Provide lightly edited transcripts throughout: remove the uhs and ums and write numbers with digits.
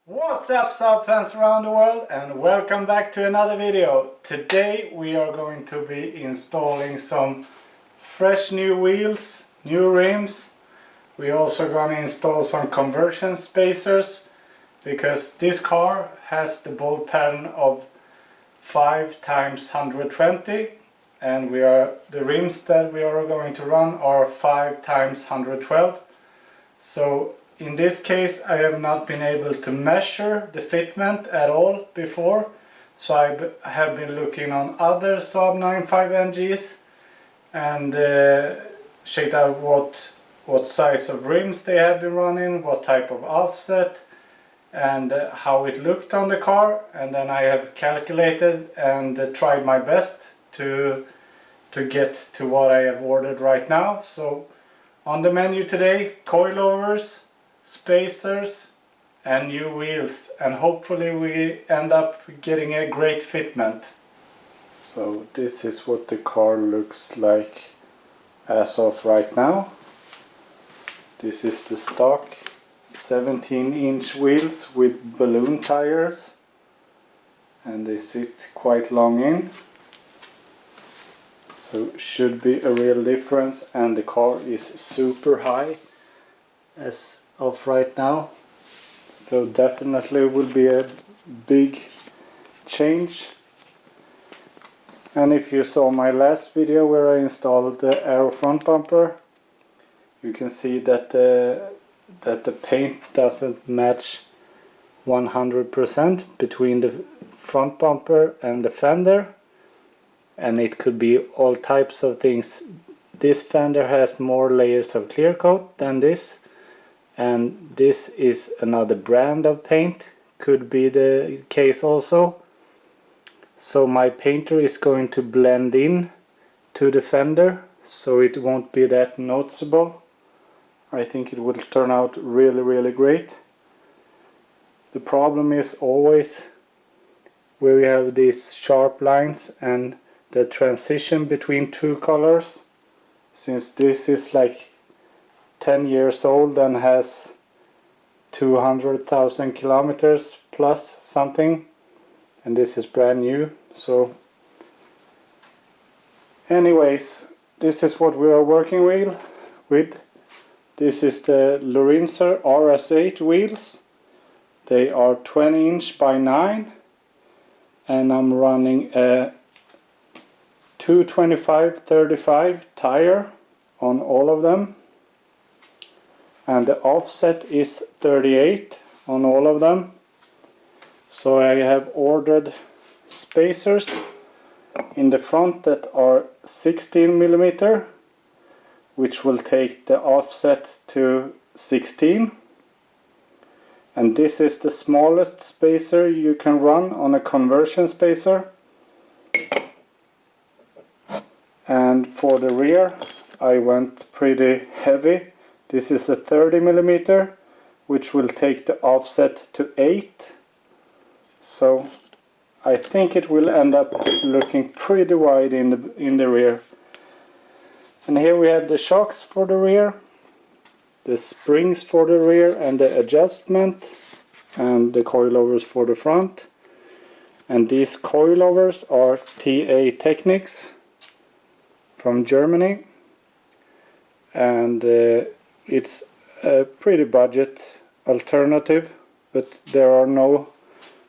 What's up, Saab fans around the world, and welcome back to another video. Today we are going to be installing some fresh new wheels, new rims. We're also going to install some conversion spacers because this car has the bolt pattern of 5x120, and the rims that we are going to run are 5x112. So in this case I have not been able to measure the fitment at all before, so I have been looking on other Saab 95 NGs and checked out what size of rims they have been running, what type of offset, and how it looked on the car, and then I have calculated and tried my best to get to what I have ordered right now. So on the menu today, coilovers, spacers and new wheels, and hopefully we end up getting a great fitment. So this is what the car looks like as of right now. This is the stock 17-inch wheels with balloon tires, and they sit quite long in, so should be a real difference. And the car is super high as of right now, so definitely will be a big change. And if you saw my last video where I installed the aero front bumper, you can see that the paint doesn't match 100% between the front bumper and the fender, and it could be all types of things. This fender has more layers of clear coat than this, and this is another brand of paint, could be the case also. So my painter is going to blend in to the fender, so it won't be that noticeable. I think it will turn out really great. The problem is always where you have these sharp lines and the transition between two colors. Since this is like 10 years old and has 200,000 kilometers plus something, and this is brand new. So anyways, this is what we are working with. This is the Lorinser RS8 wheels. They are 20 inch by 9, and I'm running a 225/35 tire on all of them, and the offset is 38 on all of them. So I have ordered spacers in the front that are 16mm, which will take the offset to 16, and this is the smallest spacer you can run on a conversion spacer. And for the rear I went pretty heavy. This is a 30mm, which will take the offset to 8. So I think it will end up looking pretty wide in the rear. And here we have the shocks for the rear, the springs for the rear and the adjustment, and the coilovers for the front. And these coilovers are TA Technics from Germany, and it's a pretty budget alternative, but there are no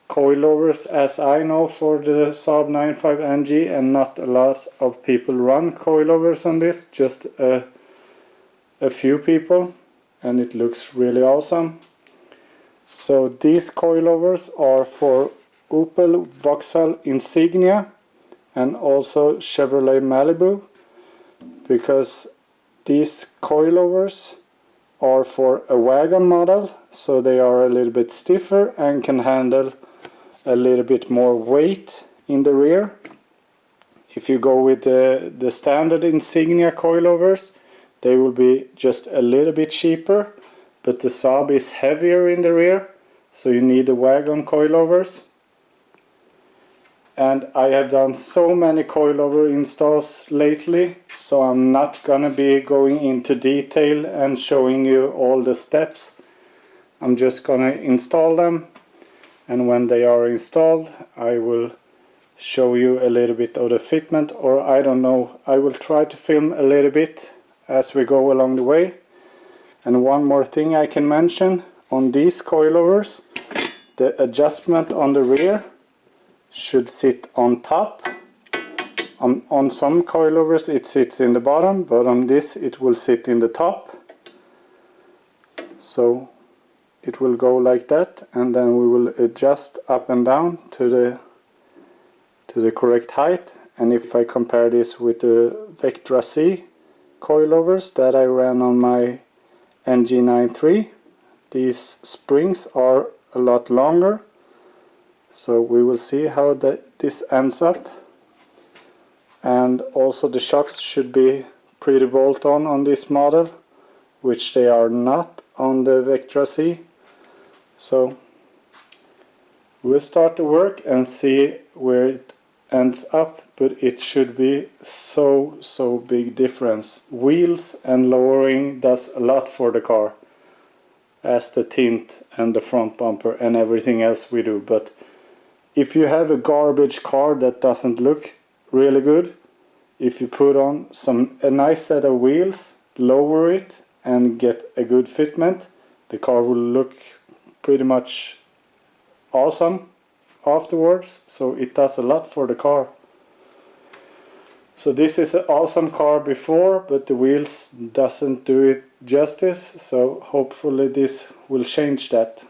coilovers as I know for the Saab 95 NG, and not a lot of people run coilovers on this, just a few people, and it looks really awesome. So these coilovers are for Opel Vauxhall Insignia and also Chevrolet Malibu, because these coilovers are for a wagon model, so they are a little bit stiffer and can handle a little bit more weight in the rear. If you go with the standard Insignia coilovers, they will be just a little bit cheaper, but the Saab is heavier in the rear, so you need the wagon coilovers. And I have done so many coilover installs lately, so I'm not gonna be going into detail and showing you all the steps. I'm just gonna install them, and when they are installed I will show you a little bit of the fitment, or I don't know, I will try to film a little bit as we go along the way. And one more thing I can mention on these coilovers, the adjustment on the rear should sit on top. On some coilovers it sits in the bottom, but on this it will sit in the top. So it will go like that, and then we will adjust up and down to the correct height. And if I compare this with the Vectra C coilovers that I ran on my NG93, these springs are a lot longer. So we will see how this ends up. And also the shocks should be pretty bolt-on this model, which they are not on the Vectra C. So we'll start the work and see where it ends up, but it should be so big difference. Wheels and lowering does a lot for the car, as the tint and the front bumper and everything else we do. But if you have a garbage car that doesn't look really good, if you put on a nice set of wheels, lower it and get a good fitment, the car will look pretty much awesome afterwards. So it does a lot for the car. So this is an awesome car before, but the wheels doesn't do it justice. So hopefully this will change that.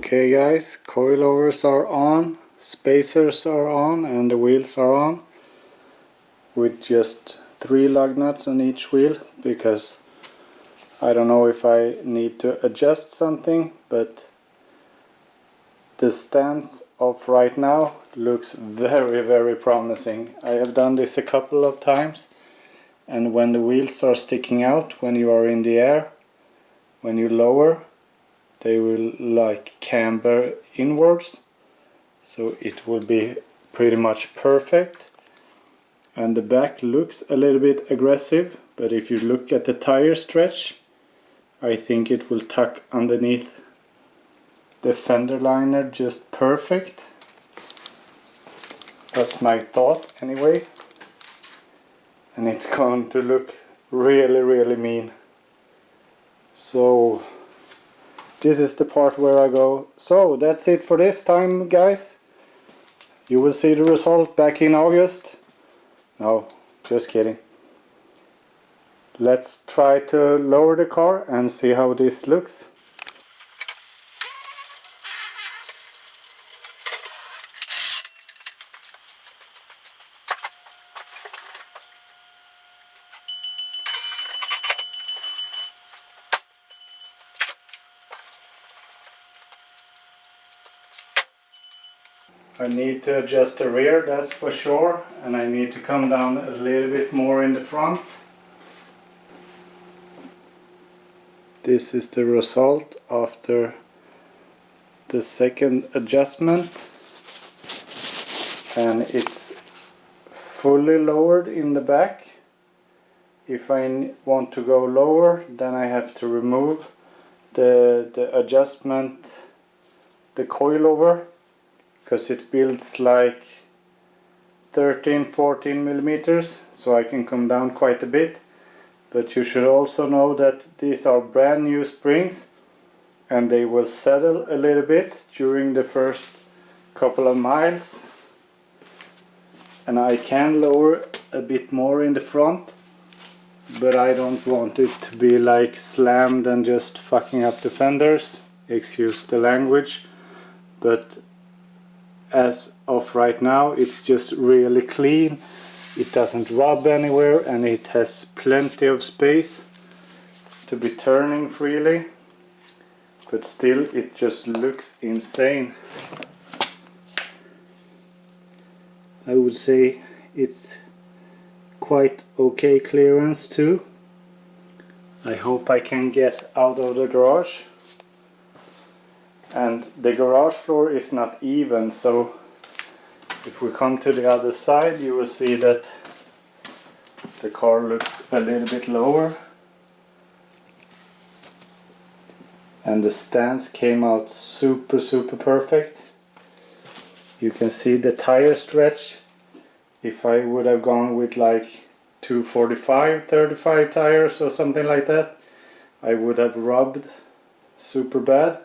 Okay guys, coilovers are on, spacers are on, and the wheels are on with just 3 lug nuts on each wheel, because I don't know if I need to adjust something, but the stance of right now looks very promising. I have done this a couple of times, and when the wheels are sticking out when you are in the air, when you lower, they will like camber inwards, so it will be pretty much perfect. And the back looks a little bit aggressive, but if you look at the tire stretch, I think it will tuck underneath the fender liner just perfect. That's my thought anyway. And it's going to look really mean. So this is the part where I go, so that's it for this time guys. You will see the result back in August. No, just kidding. Let's try to lower the car and see how this looks. I need to adjust the rear, that's for sure, and I need to come down a little bit more in the front. This is the result after the second adjustment, and it's fully lowered in the back. If I want to go lower, then I have to remove the adjustment, the coilover, because it builds like 13-14 millimeters, so I can come down quite a bit. But you should also know that these are brand new springs, and they will settle a little bit during the first couple of miles, and I can lower a bit more in the front, but I don't want it to be like slammed and just fucking up the fenders, excuse the language. But as of right now, it's just really clean. It doesn't rub anywhere, and it has plenty of space to be turning freely, but still it just looks insane. I would say it's quite okay clearance too. I hope I can get out of the garage. And the garage floor is not even, so if we come to the other side, you will see that the car looks a little bit lower, and the stance came out super perfect. You can see the tire stretch. If I would have gone with like 245, 35 tires or something like that, I would have rubbed super bad.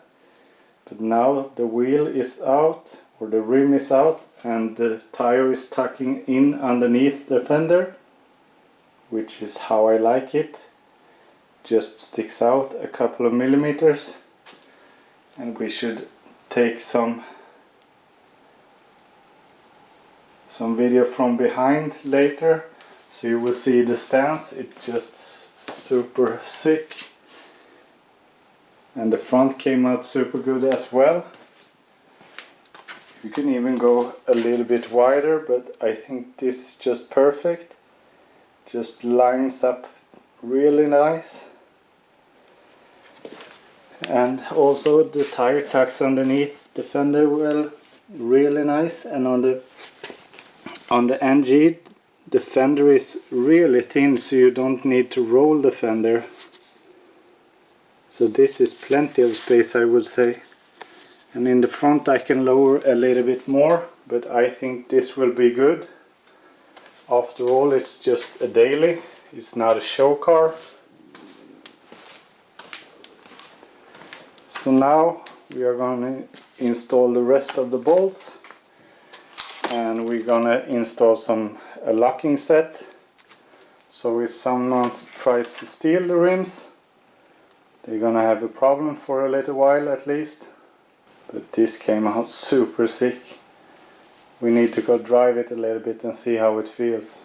But now the wheel is out, or the rim is out, and the tire is tucking in underneath the fender, which is how I like it. Just sticks out a couple of millimeters, and we should take some video from behind later, so you will see the stance. It's just super sick. And the front came out super good as well. You can even go a little bit wider, but I think this is just perfect. Just lines up really nice. And also the tire tucks underneath the fender well, really nice. And on the NG, the fender is really thin, so you don't need to roll the fender. So this is plenty of space, I would say. And in the front I can lower a little bit more, but I think this will be good. After all, it's just a daily, it's not a show car. So now we are going to install the rest of the bolts, and we're going to install a locking set. So if someone tries to steal the rims, they're gonna have a problem for a little while at least. But this came out super sick. We need to go drive it a little bit and see how it feels.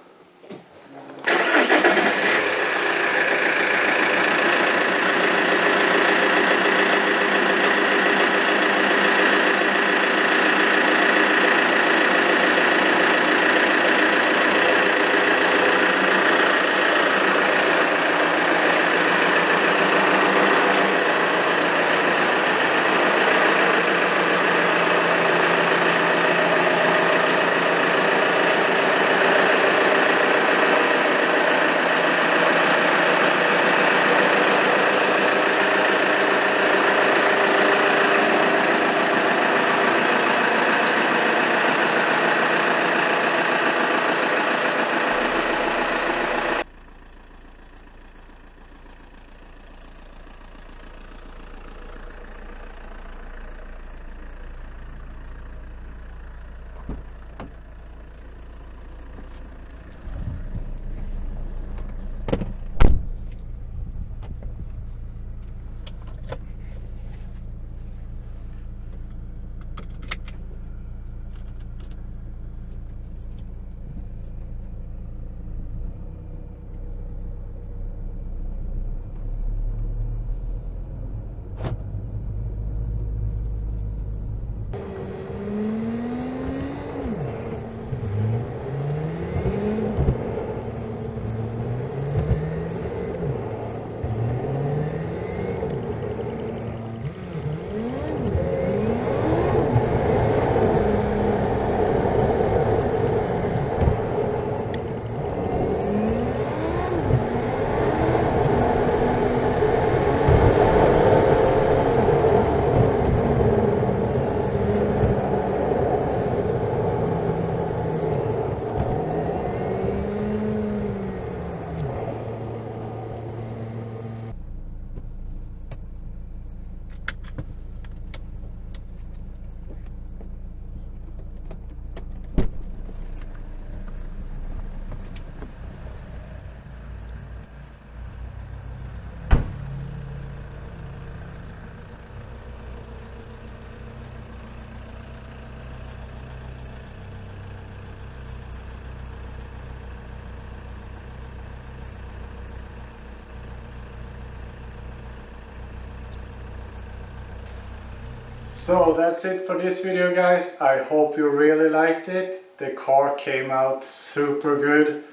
So that's it for this video, guys. I hope you really liked it. The car came out super good.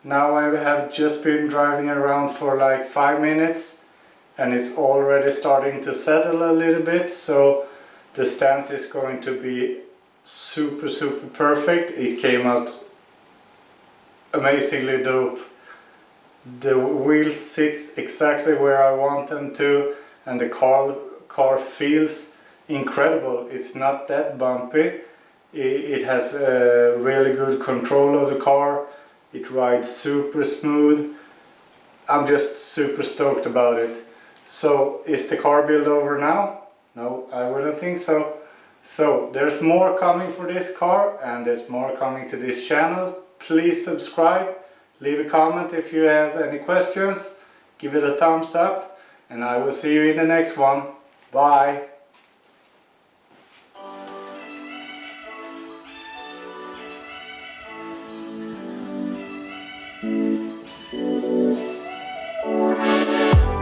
Now I have just been driving around for like 5 minutes and it's already starting to settle a little bit, so the stance is going to be super perfect. It came out amazingly dope. The wheels sits exactly where I want them to, and the car feels incredible. It's not that bumpy. It has a really good control of the car. It rides super smooth. I'm just super stoked about it. So is the car build over now? No, I wouldn't think so. So there's more coming for this car, and there's more coming to this channel. Please subscribe, leave a comment if you have any questions, give it a thumbs up, and I will see you in the next one. Bye!